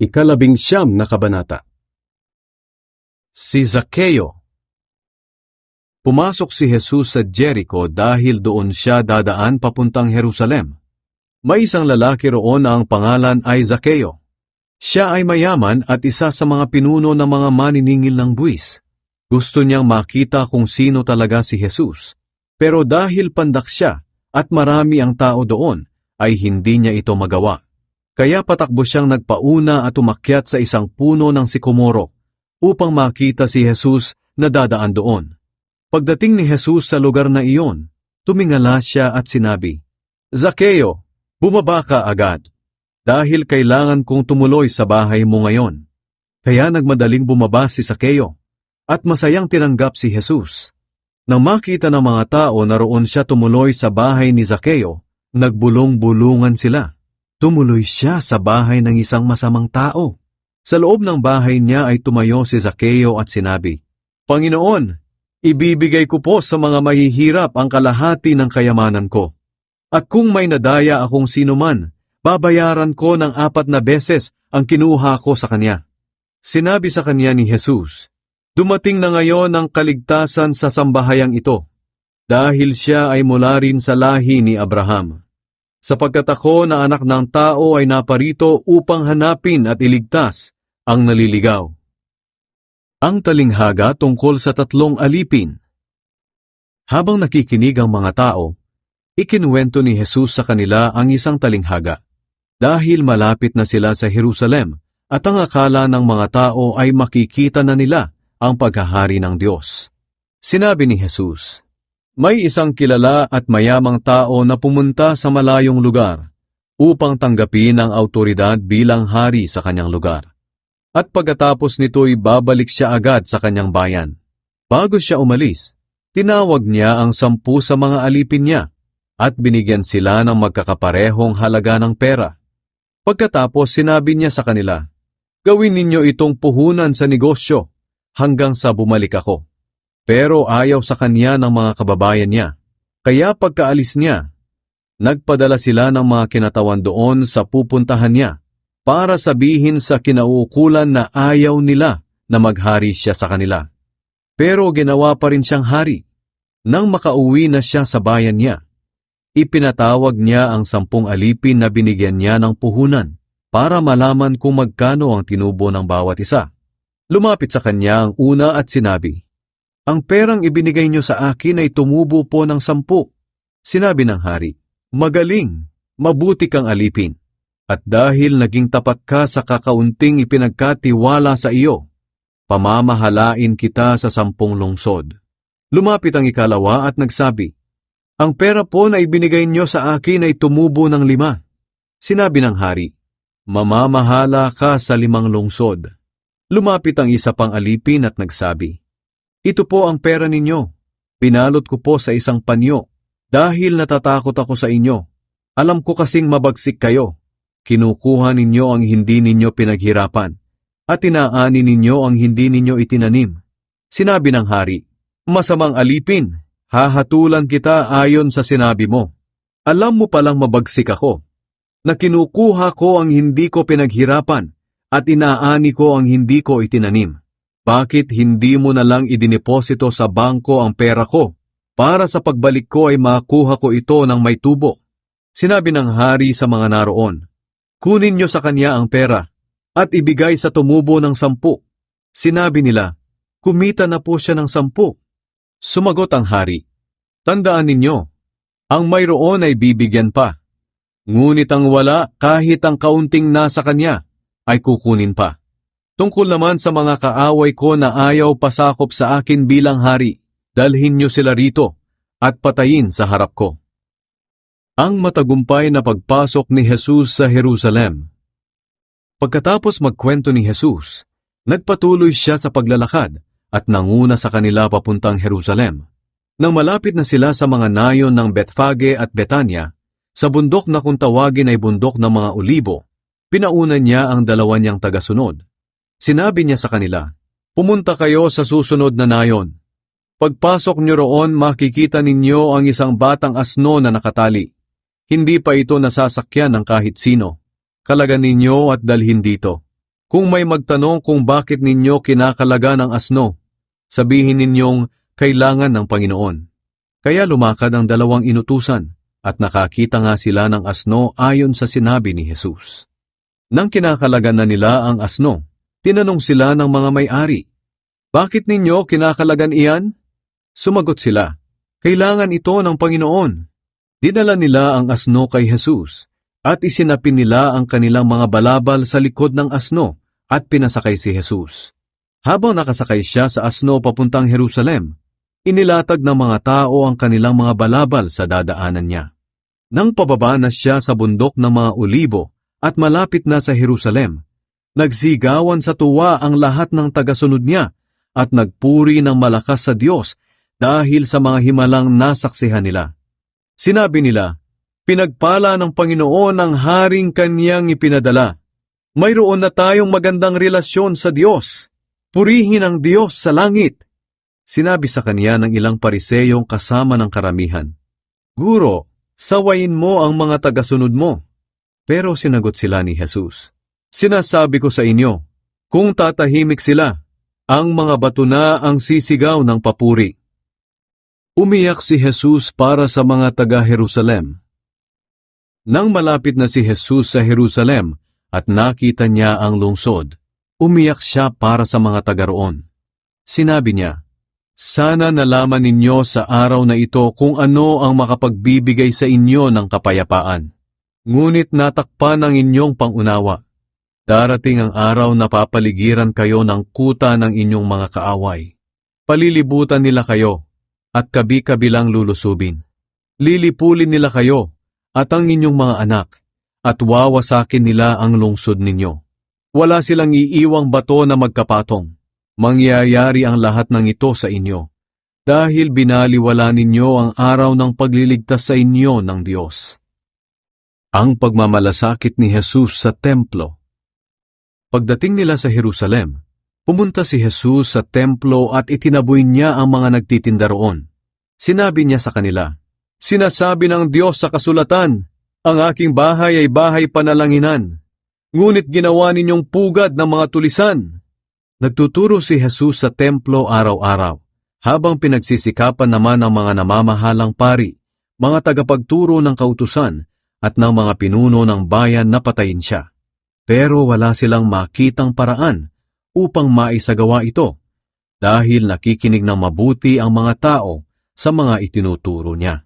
19 na kabanata. Si Zaccheo. Pumasok si Jesus sa Jericho dahil doon siya dadaan papuntang Jerusalem. May isang lalaki roon na ang pangalan ay Zaccheo. Siya ay mayaman at isa sa mga pinuno ng mga maniningil ng buwis. Gusto niyang makita kung sino talaga si Jesus. Pero dahil pandak siya at marami ang tao doon, ay hindi niya ito magawa. Kaya patakbo siyang nagpauna at umakyat sa isang puno ng sikomoro upang makita si Jesus na dadaan doon. Pagdating ni Jesus sa lugar na iyon, tumingala siya at sinabi, "Zaccheo, bumaba ka agad, dahil kailangan kong tumuloy sa bahay mo ngayon." Kaya nagmadaling bumaba si Zaccheo, at masayang tinanggap si Jesus. Nang makita ng mga tao na roon siya tumuloy sa bahay ni Zaccheo, nagbulong-bulungan sila. Tumuloy siya sa bahay ng isang masamang tao. Sa loob ng bahay niya ay tumayo si Zaccheo at sinabi, "Panginoon, ibibigay ko po sa mga mahihirap ang kalahati ng kayamanan ko. At kung may nadaya akong sinuman, babayaran ko ng 4 na beses ang kinuha ko sa kanya." Sinabi sa kanya ni Jesus, "Dumating na ngayon ang kaligtasan sa sambahayang ito, dahil siya ay mula rin sa lahi ni Abraham. Sapagkat ako na anak ng tao ay naparito upang hanapin at iligtas ang naliligaw." Ang talinghaga tungkol sa 3 alipin. Habang nakikinig ang mga tao, ikinuwento ni Jesus sa kanila ang isang talinghaga. Dahil malapit na sila sa Jerusalem at ang akala ng mga tao ay makikita na nila ang paghahari ng Diyos. Sinabi ni Jesus, "May isang kilala at mayamang tao na pumunta sa malayong lugar upang tanggapin ang autoridad bilang hari sa kanyang lugar. At pagkatapos nito'y babalik siya agad sa kanyang bayan. Bago siya umalis, tinawag niya ang 10 sa mga alipin niya at binigyan sila ng magkakaparehong halaga ng pera. Pagkatapos sinabi niya sa kanila, 'Gawin ninyo itong puhunan sa negosyo hanggang sa bumalik ako.' Pero ayaw sa kanya ng mga kababayan niya. Kaya pagkaalis niya, nagpadala sila ng mga kinatawan doon sa pupuntahan niya para sabihin sa kinauukulan na ayaw nila na maghari siya sa kanila. Pero ginawa pa rin siyang hari. Nang makauwi na siya sa bayan niya, ipinatawag niya ang 10 alipin na binigyan niya ng puhunan para malaman kung magkano ang tinubo ng bawat isa. Lumapit sa kanya ang una at sinabi, "Ang perang ibinigay niyo sa akin ay tumubo po ng 10. Sinabi ng hari, "Magaling, mabuti kang alipin. At dahil naging tapat ka sa kakaunting ipinagkatiwala sa iyo, pamamahalain kita sa 10 lungsod." Lumapit ang ikalawa at nagsabi, "Ang pera po na ibinigay niyo sa akin ay tumubo ng 5. Sinabi ng hari, "Mamamahala ka sa 5 lungsod." Lumapit ang isa pang alipin at nagsabi, "Ito po ang pera ninyo. Pinalot ko po sa isang panyo dahil natatakot ako sa inyo. Alam ko kasing mabagsik kayo. Kinukuha ninyo ang hindi ninyo pinaghirapan at inaani ninyo ang hindi ninyo itinanim." Sinabi ng hari, "Masamang alipin, hahatulan kita ayon sa sinabi mo. Alam mo palang mabagsik ako, na kinukuha ko ang hindi ko pinaghirapan at inaani ko ang hindi ko itinanim. Bakit hindi mo na lang idineposito sa bangko ang pera ko para sa pagbalik ko ay makuha ko ito ng may tubo?" Sinabi ng hari sa mga naroon, "Kunin niyo sa kanya ang pera at ibigay sa tumubo ng 10. Sinabi nila, "Kumita na po siya ng 10. Sumagot ang hari, "Tandaan ninyo, ang mayroon ay bibigyan pa. Ngunit ang wala, kahit ang kaunting nasa kanya, ay kukunin pa. Tungkol naman sa mga kaaway ko na ayaw pasakop sa akin bilang hari, dalhin niyo sila rito at patayin sa harap ko." Ang matagumpay na pagpasok ni Jesus sa Jerusalem. Pagkatapos magkwento ni Jesus, nagpatuloy siya sa paglalakad at nanguna sa kanila papuntang Jerusalem. Nang malapit na sila sa mga nayon ng Bethfage at Betania, sa bundok na kung tawagin ay bundok ng mga Olibo, pinauna niya ang 2 niyang tagasunod. Sinabi niya sa kanila, "Pumunta kayo sa susunod na nayon. Pagpasok niyo roon, makikita ninyo ang isang batang asno na nakatali. Hindi pa ito nasasakyan ng kahit sino. Kalagan ninyo at dalhin dito. Kung may magtanong kung bakit ninyo kinakalaga ng asno, sabihin ninyong kailangan ng Panginoon. Kaya lumakad ang dalawang inutusan at nakakita nga sila ng asno ayon sa sinabi ni Jesus. Nang kinakalagan na nila ang asno, tinanong sila ng mga may-ari, "Bakit ninyo kinakalagan iyan?" Sumagot sila, "Kailangan ito ng Panginoon." Dinala nila ang asno kay Jesus at isinapin nila ang kanilang mga balabal sa likod ng asno at pinasakay si Jesus. Habang nakasakay siya sa asno papuntang Jerusalem, inilatag ng mga tao ang kanilang mga balabal sa dadaanan niya. Nang pababa na siya sa bundok ng mga Olibo at malapit na sa Jerusalem, nagsigawan sa tuwa ang lahat ng tagasunod niya at nagpuri ng malakas sa Diyos dahil sa mga himalang nasaksihan nila. Sinabi nila, "Pinagpala ng Panginoon ang haring kanyang ipinadala. Mayroon na tayong magandang relasyon sa Diyos. Purihin ang Diyos sa langit." Sinabi sa kanya ng ilang pariseyong kasama ng karamihan, "Guro, sawayin mo ang mga tagasunod mo." Pero sinagot sila ni Jesus, "Sinasabi ko sa inyo, kung tatahimik sila, ang mga bato na ang sisigaw ng papuri." Umiyak si Jesus para sa mga taga-Jerusalem. Nang malapit na si Jesus sa Jerusalem at nakita niya ang lungsod, umiyak siya para sa mga taga roon. Sinabi niya, "Sana nalaman ninyo sa araw na ito kung ano ang makapagbibigay sa inyo ng kapayapaan. Ngunit natakpan ang inyong pangunawa. Darating ang araw na papaligiran kayo ng kuta ng inyong mga kaaway. Palilibutan nila kayo at kabi-kabilang lulusubin. Lilipulin nila kayo at ang inyong mga anak at wawasakin nila ang lungsod ninyo. Wala silang iiwang bato na magkapatong. Mangyayari ang lahat ng ito sa inyo dahil binaliwala ninyo ang araw ng pagliligtas sa inyo ng Diyos." Ang pagmamalasakit ni Jesus sa templo. Pagdating nila sa Jerusalem, pumunta si Jesus sa templo at itinaboy niya ang mga nagtitinda roon. Sinabi niya sa kanila, "Sinasabi ng Diyos sa kasulatan, ang aking bahay ay bahay panalanginan, ngunit ginawa ninyong pugad ng mga tulisan." Nagtuturo si Jesus sa templo araw-araw, habang pinagsisikapan naman ng mga namamahalang pari, mga tagapagturo ng kautusan, at ng mga pinuno ng bayan na patayin siya. Pero wala silang makitang paraan upang maisagawa ito, dahil nakikinig ng mabuti ang mga tao sa mga itinuturo niya.